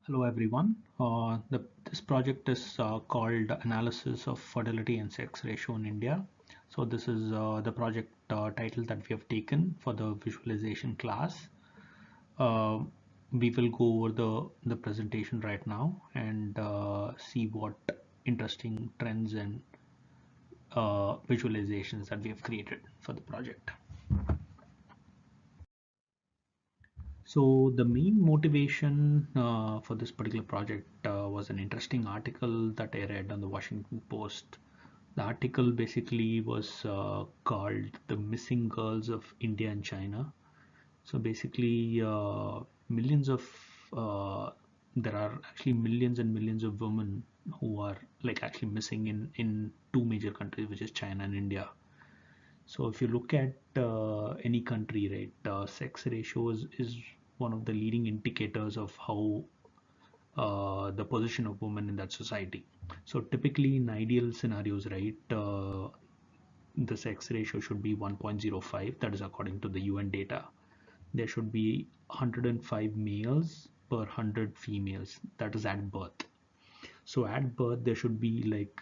Hello everyone. This project is called Analysis of Fertility and Sex Ratio in India. So this is the project title that we have taken for the visualization class. Uh, we will go over the presentation right now and see what interesting trends and visualizations that we have created for the project. So the main motivation for this particular project was an interesting article that I read on the Washington Post. The article basically was called "The Missing Girls of India and China." So basically, millions of there are actually millions and millions of women who are like actually missing in two major countries, which is China and India. So if you look at any country, right, sex ratios is one of the leading indicators of how the position of women in that society. So typically in ideal scenarios, right, the sex ratio should be 1.05. That is according to the UN data. There should be 105 males per 100 females. That is at birth. So at birth there should be like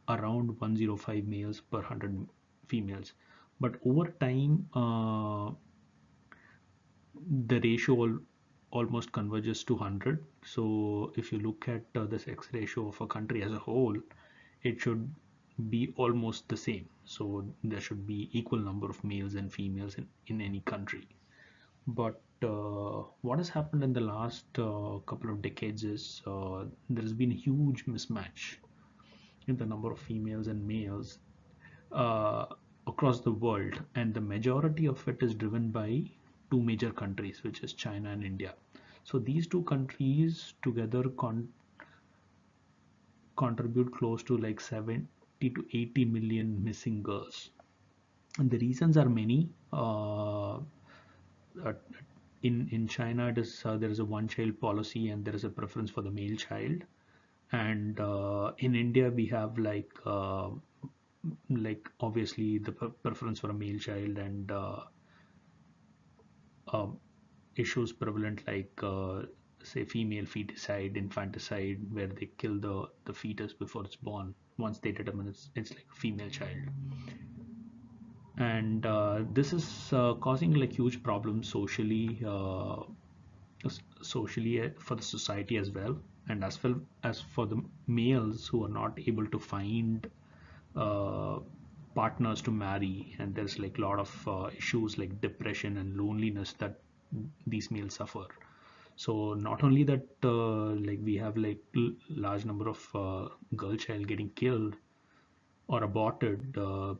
around 105 males per 100 females, but over time the ratio almost converges to 100. So if you look at the sex ratio of a country as a whole, it should be almost the same. So there should be equal number of males and females in any country. But what has happened in the last couple of decades is there has been a huge mismatch in the number of females and males uh, across the world, and the majority of it is driven by two major countries, which is China and India. So these two countries together contribute close to like 70 to 80 million missing girls, and the reasons are many. In China, it is there is a one-child policy, and there is a preference for the male child. And in India, we have like obviously the preference for a male child, and uh, issues prevalent like say female feticide, infanticide, where they kill the fetus before it's born once they determine it's like a female child. And this is causing like huge problems socially for the society as well, and as well as for the males who are not able to find uh, partners to marry, and there's like a lot of issues like depression and loneliness that these males suffer. So not only that, like we have like large number of girl child getting killed or aborted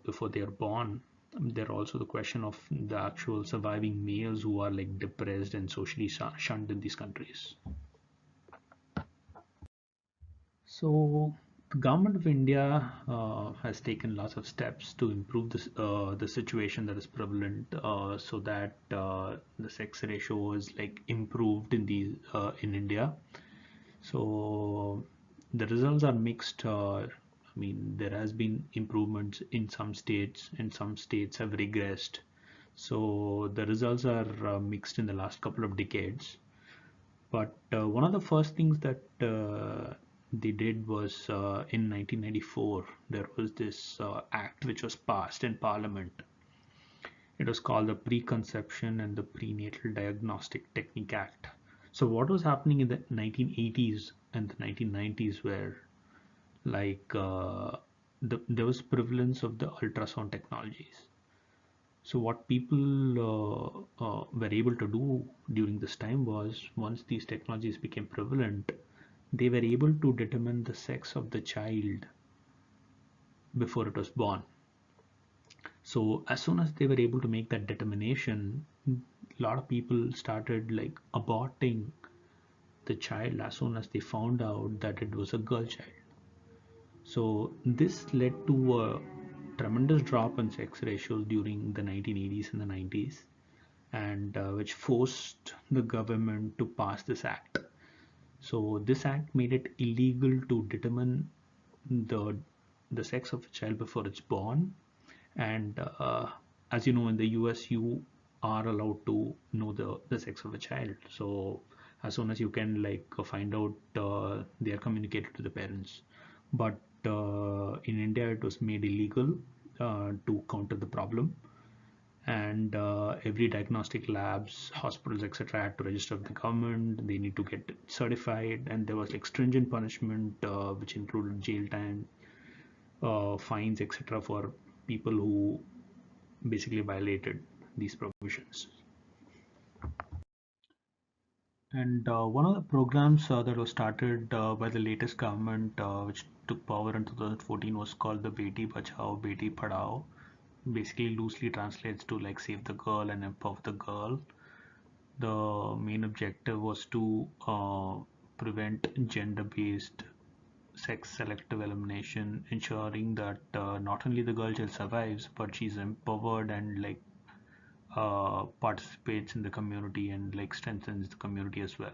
before they are born. There are also the question of the actual surviving males who are like depressed and socially shunned in these countries. So the government of India has taken lots of steps to improve the situation that is prevalent, so that the sex ratio is like improved in India. So the results are mixed. I mean, there has been improvements in some states, and some states have regressed. So the results are mixed in the last couple of decades. But one of the first things that they did was in 1994, there was this act which was passed in Parliament. It was called the Preconception and the Prenatal Diagnostic Technique Act. So, what was happening in the 1980s and the 1990s were like there was prevalence of the ultrasound technologies. So what people were able to do during this time was, once these technologies became prevalent, they were able to determine the sex of the child before it was born. So as soon as they were able to make that determination, a lot of people started like aborting the child as soon as they found out that it was a girl child. So this led to a tremendous drop in sex ratios during the 1980s and the 90s, and which forced the government to pass this act. So this act made it illegal to determine the the sex of a child before it's born. And as you know, in the US, you are allowed to know the sex of a child. So as soon as you can find out, they are communicated to the parents. But in India it was made illegal to counter the problem, and every diagnostic labs, hospitals, etc. had to register with the government. They need to get certified, and there was like stringent punishment, which included jail time, fines, etc. for people who basically violated these provisions. And one of the programs that was started by the latest government, which took power in 2014, was called the Beti Bachao, Beti Padhao. Basically, loosely translates to like save the girl and empower the girl. The main objective was to prevent gender-based sex selective elimination, ensuring that not only the girl child survives, but she's empowered and participates in the community and like strengthens the community as well.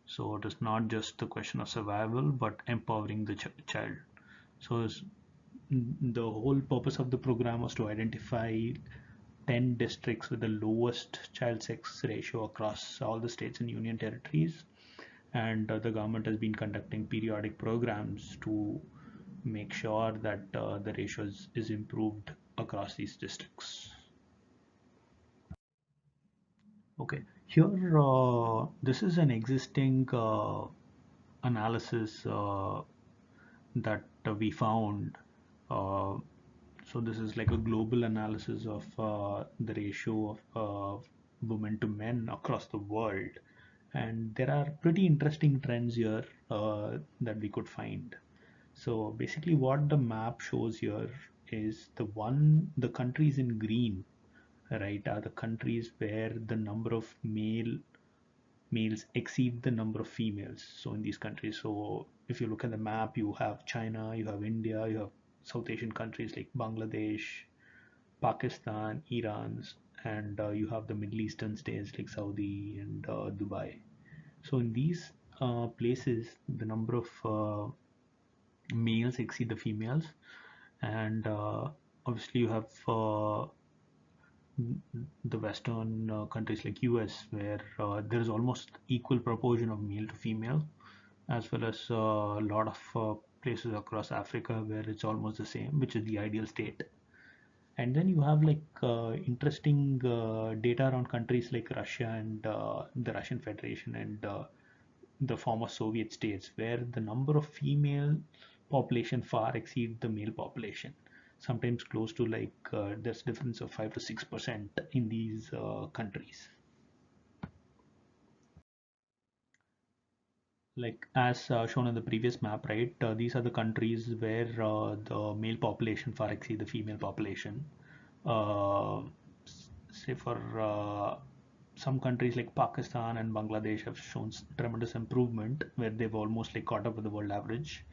So it is not just the question of survival, but empowering the child. So the whole purpose of the program was to identify 10 districts with the lowest child sex ratio across all the states and union territories. And the government has been conducting periodic programs to make sure that the ratio is improved across these districts. Okay, here this is an existing analysis that we found. Uh, so this is like a global analysis of the ratio of women to men across the world, and there are pretty interesting trends here that we could find. So basically, what the map shows here is the countries in green, right, are the countries where the number of males exceed the number of females. So in these countries, so if you look at the map, you have China, you have India, you have South Asian countries like Bangladesh, Pakistan, Iran, and you have the Middle Eastern states like Saudi and Dubai. So in these places, the number of males exceed the females, and obviously you have the Western countries like US, where there is almost equal proportion of male to female, as well as a lot of places across Africa where it's almost the same, which is the ideal state. And then you have interesting data around countries like Russia and the Russian Federation and the former Soviet states, where the number of female population far exceed the male population. Sometimes close to there's difference of 5 to 6% in these countries. Like as shown in the previous map, right? These are the countries where the male population far exceed the female population. Uh, Say for some countries like Pakistan and Bangladesh have shown tremendous improvement, where they've almost like caught up with the world average,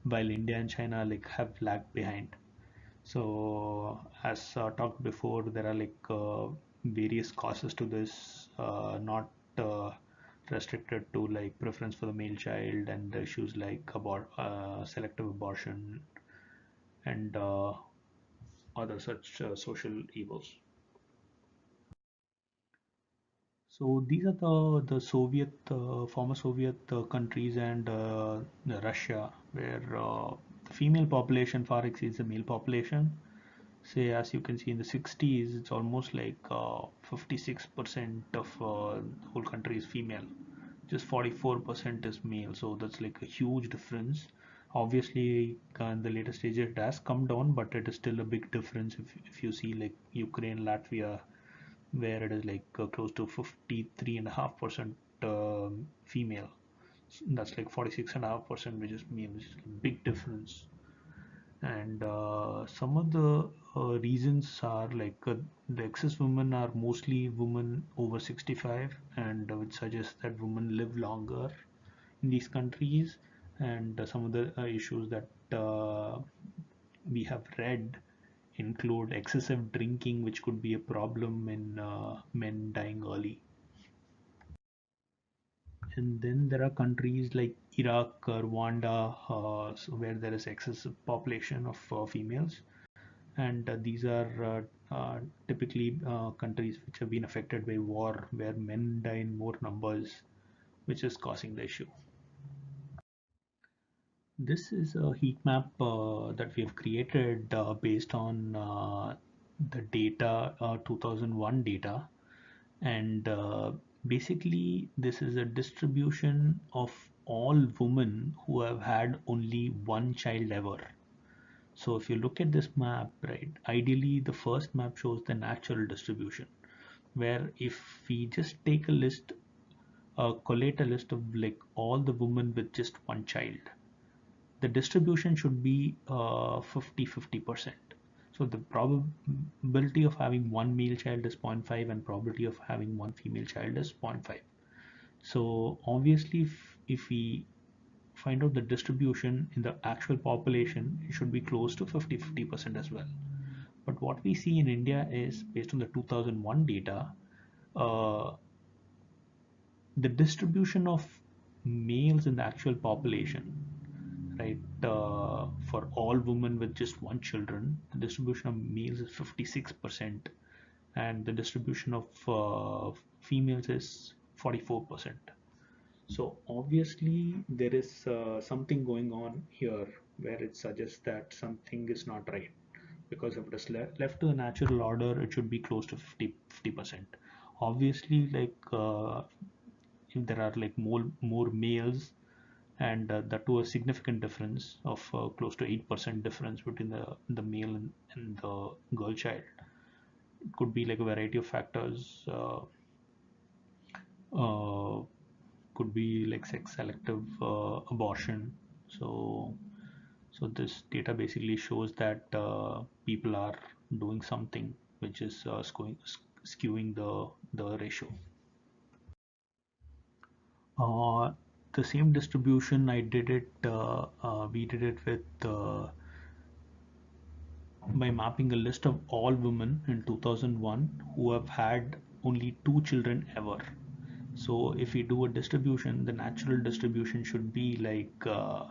while India and China like have lagged behind. So as talked before, there are various causes to this, not restricted to like preference for the male child and issues like selective abortion and other such social evils. So these are the Soviet former Soviet countries and Russia, where the female population far exceeds the male population. Say, as you can see in the 60s, it's almost 56% of the whole country is female. Just 44% is male. So that's like a huge difference. Obviously, in the later stages, it has come down, but it is still a big difference if you see like Ukraine, Latvia, where it is close to 53.5% female. That's like 46.5%, which is male, which is a big difference. And some of the reasons are the excess women are mostly women over 65, and which suggests that women live longer in these countries. And some of the issues that we have read include excessive drinking, which could be a problem in men dying early. And then there are countries like Iraq, Rwanda, where there is excessive population of females, and these are typically countries which have been affected by war, where men die in more numbers which is causing the issue. This is a heat map that we have created based on the data, 2001 data, and basically this is a distribution of all women who have had only one child ever. So if you look at this map, right, ideally the first map shows the natural distribution, where if we just take a list, collate a list of like all the women with just one child, the distribution should be 50-50%. So the probability of having one male child is zero point 0.5 and probability of having one female child is zero point 0.5. So obviously if we find out the distribution in the actual population, it should be close to 50-50% as well. But what we see in India is based on the 2001 data, uh, the distribution of males in the actual population, right? For all women with just one children, the distribution of males is 56%, and the distribution of females is 44%. So obviously there is something going on here where it suggests that something is not right. Because if it is left to the natural order, it should be close to 50%. Obviously, like if there are like more males, and that to a significant difference of close to 8% difference between the male and the girl child. It could be like a variety of factors. Uh, could be like sex selective abortion. So this data basically shows that people are doing something which is skewing the ratio. Uh, the same distribution I did it. We did it with by mapping a list of all women in 2001 who have had only two children ever. So if we do a distribution, the natural distribution should be like uh,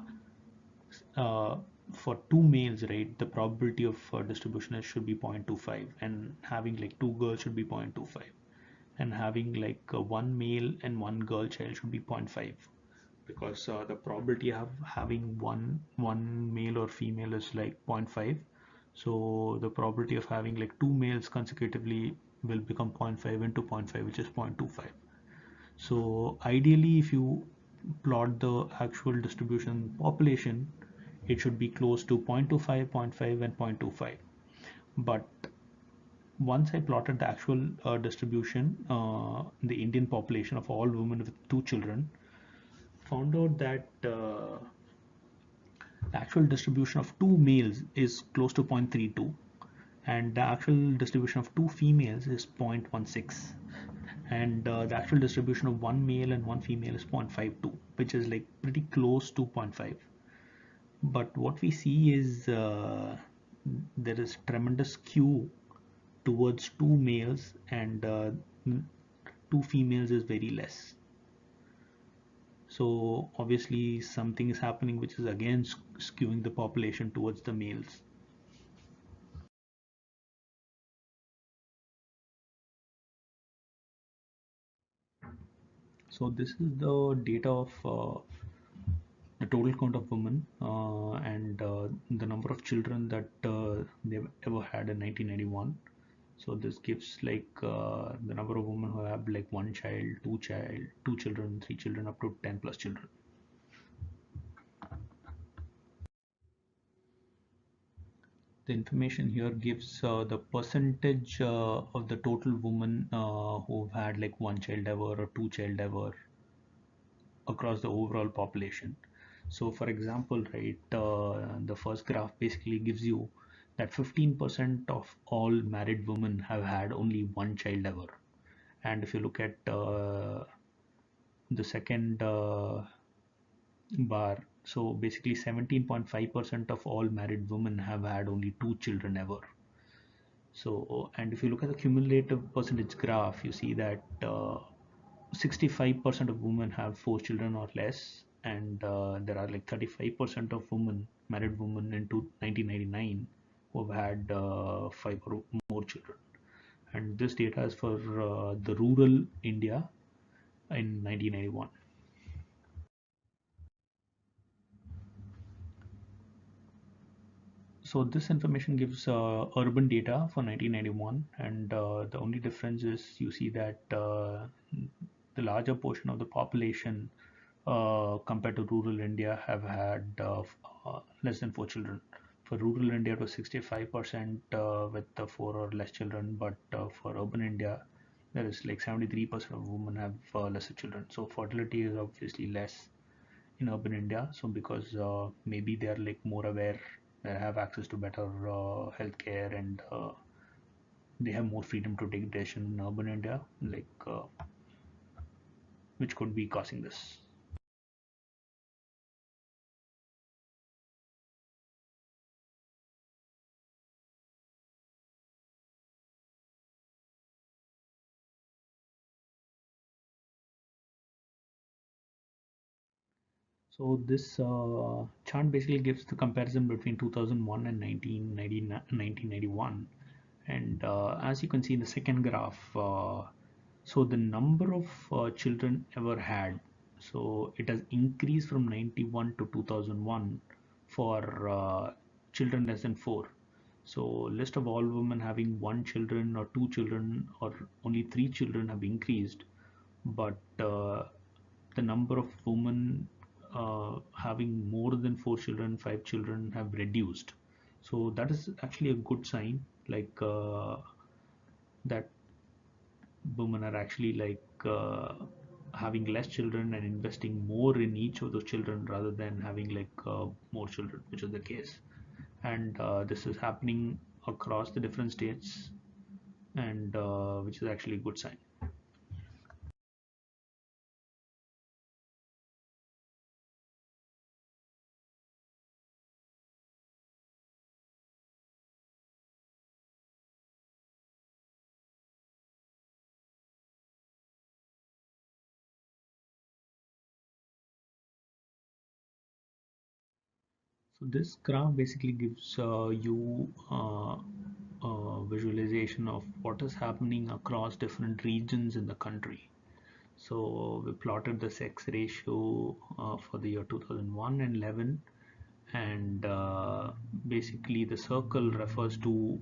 for two males, right? The probability of distribution should be 0.25, and having like two girls should be 0.25, and having like one male and one girl child should be 0.5, because the probability of having one male or female is like zero point 0.5. So the probability of having like two males consecutively will become zero point 0.5 into zero point 0.5, which is 0.25. So ideally, if you plot the actual distribution population, it should be close to 0.25, zero point 0.5, and 0.25. But once I plotted the actual distribution, the Indian population of all women with two children, found out that the actual distribution of two males is close to 0.32, and the actual distribution of two females is 0.16, and the actual distribution of one male and one female is 0.52, which is like pretty close to 0.5. But what we see is there is tremendous skew towards two males, and two females is very less. So obviously something is happening which is again skewing the population towards the males. So this is the data of the total count of women and the number of children that they've ever had in 1991. So this gives like the number of women who have like one child, two children, three children, up to 10 plus children. The information here gives the percentage of the total women who've had like one child ever or two child ever across the overall population. So for example, right, the first graph basically gives you that 15% of all married women have had only one child ever. And if you look at the second bar, so basically 17.5% of all married women have had only two children ever. So, and if you look at the cumulative percentage graph, you see that 65% of women have four children or less, and there are like 35% of women, married women in 1999, who have had five or more children. And this data is for the rural India in 1991. So this information gives urban data for 1991, and the only difference is you see that the larger portion of the population compared to rural India have had less than 4 children. For rural India, it was 65% with four or less children, but for urban India, there is like 73% of women have lesser children. So fertility is obviously less in urban India. So because maybe they are like more aware, they have access to better healthcare, and they have more freedom to take decision in urban India, like which could be causing this. So this chart basically gives the comparison between 2001 and 1991. And as you can see in the second graph, so the number of children ever had, so it has increased from 91 to 2001 for children less than 4. So list of all women having one children or two children or only three children have increased, but the number of women having more than 4 children, 5 children have reduced. So that is actually a good sign, like that women are actually like having less children and investing more in each of those children rather than having like more children, which is the case. And this is happening across the different states, and which is actually a good sign. So this graph basically gives you visualization of what is happening across different regions in the country. So we plotted the sex ratio for the year 2001 and 11, and basically the circle refers to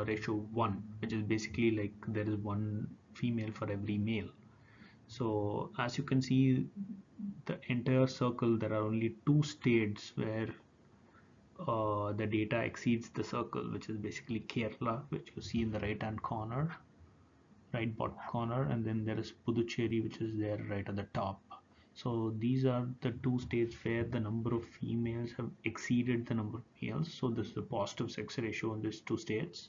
ratio 1, which is basically like there is one female for every male. So as you can see, the entire circle, there are only two states where the data exceeds the circle, which is basically Kerala, which you see in the right hand corner, right bottom corner, and then there is Puducherry, which is there right at the top. So these are the two states where the number of females have exceeded the number of males. So this is a positive sex ratio in these two states.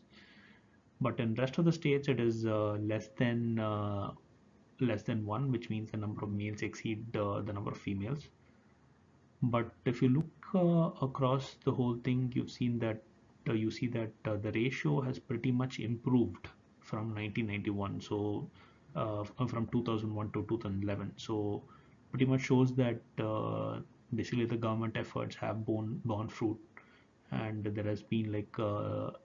But in rest of the states, it is less than one, which means the number of males exceed the number of females. But if you look across the whole thing, you see that the ratio has pretty much improved from 1991. So from 2001 to 2011. So pretty much shows that basically the government efforts have borne fruit, and there has been like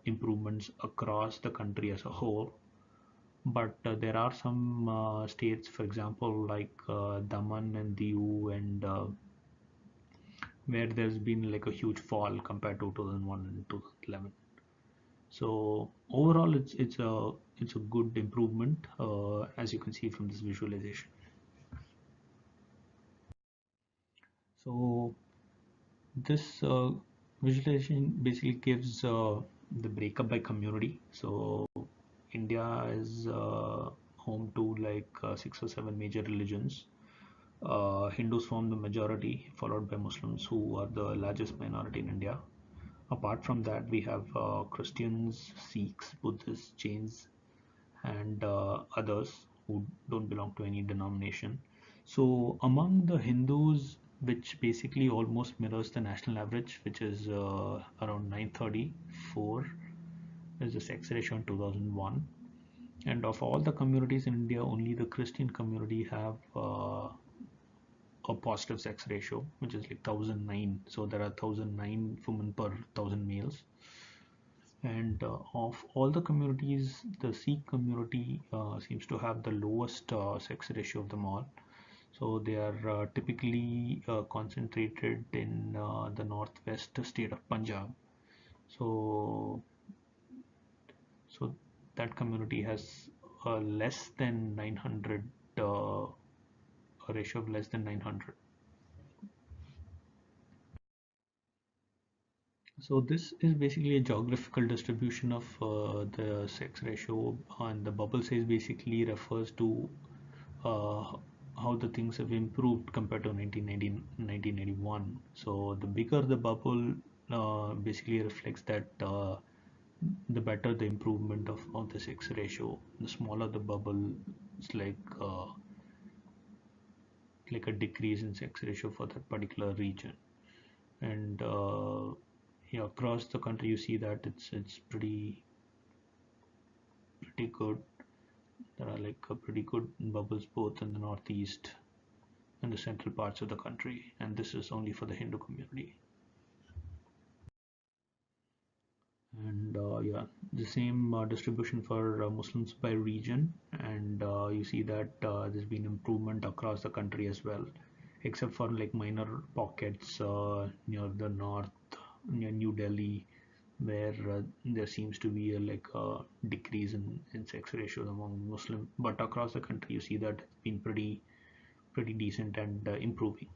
improvements across the country as a whole. But there are some states, for example, like Daman and Diu, and where there's been like a huge fall compared to 2001 and 2011. So overall, it's a good improvement, as you can see from this visualization. So this visualization basically gives the breakup by community. So India is home to like 6 or 7 major religions. Hindus form the majority, followed by Muslims, who are the largest minority in India. Apart from that, we have Christians, Sikhs, Buddhists, Jains, and others who don't belong to any denomination. So among the Hindus, which basically almost mirrors the national average, which is around 934, is the sex ratio in 2001. And of all the communities in India, only the Christian community have a positive sex ratio, which is like 1009. So there are 1009 women per 1000 males. And of all the communities, the Sikh community seems to have the lowest sex ratio of them all. So they are typically concentrated in the northwest state of Punjab. So so that community has less than 900, a ratio of less than 900. So this is basically a geographical distribution of the sex ratio, and the bubble size basically refers to uh, how the things have improved compared to 1981. So the bigger the bubble basically reflects that the better the improvement of the sex ratio. The smaller the bubble, it's like a decrease in sex ratio for that particular region. And yeah, across the country you see that it's pretty good. There are like pretty good bubbles both in the northeast and the central parts of the country, and this is only for the Hindu community. And yeah, the same distribution for Muslims by region, and you see that there's been improvement across the country as well, except for like minor pockets near the north, near New Delhi, where there seems to be a decrease in sex ratios among Muslim, but across the country you see that it's been pretty decent and improving.